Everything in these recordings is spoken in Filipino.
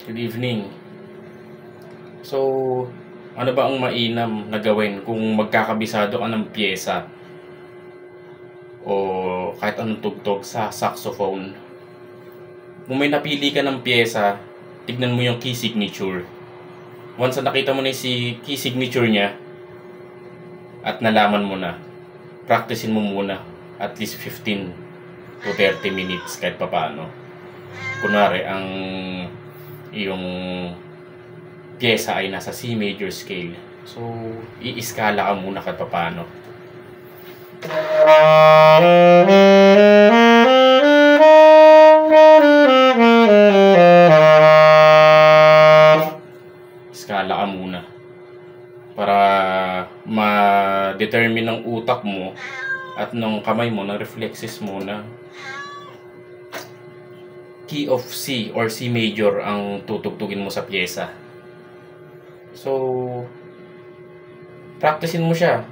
Good evening. So, ano ba ang mainam na gawin kung magkakabisado ka ng piyesa o kahit anong tugtog sa saxophone? Kung may napili ka ng piyesa, tignan mo yung key signature. Once na nakita mo na yung key signature niya at nalaman mo na, practicein mo muna at least 15 to 30 minutes kahit papaano. Kunwari, ang iyong pyesa ay nasa C major scale. So, i-iskala ka muna kahit papaano. Iskala ka muna para ma-determine ng utak mo at ng kamay mo, ng reflexes mo na key of C or C major ang tutugtugin mo sa pyesa. So, practicein mo siya.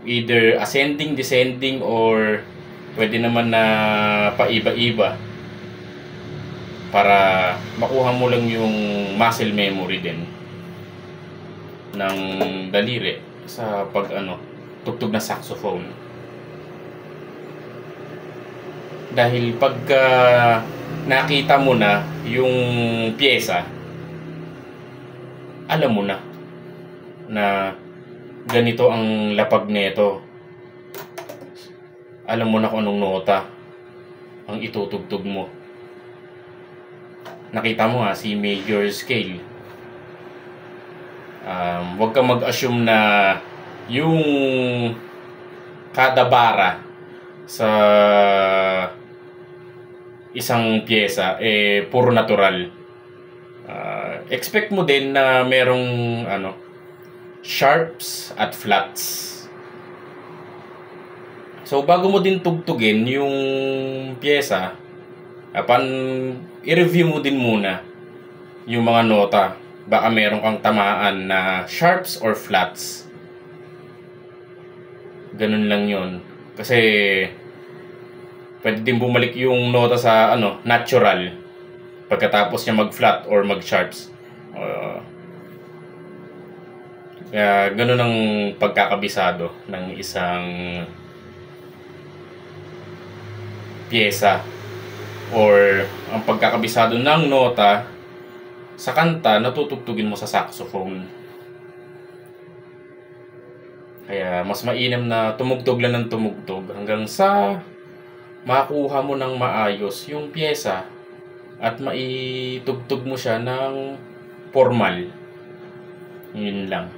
Either ascending, descending, or pwede naman na paiba-iba para makuha mo lang yung muscle memory din ng daliri sa tugtog na saxophone. Dahil pagka nakita mo na yung pyesa, alam mo na ganito ang lapag nito. Alam mo na kung anong nota ang itutugtog mo. Nakita mo nga, C major scale. Huwag kang mag-assume na yung kada bara sa isang pyesa puro natural. Expect mo din na merong sharps at flats. So bago mo din tugtugin yung pyesa, i-review mo din muna yung mga nota. Baka meron kang tamaan na sharps or flats. Ganun lang yun. Kasi pwede din bumalik yung nota sa natural pagkatapos niya mag-flat or mag-sharps. Kaya ganun ang pagkakabisado ng isang pyesa or ang pagkakabisado ng nota sa kanta na tutugtugin mo sa saxophone. Kaya mas mainam na tumugtog lang ng tumugtog hanggang sa makuha mo ng maayos yung pyesa at maitugtog mo siya ng formal. Yun lang.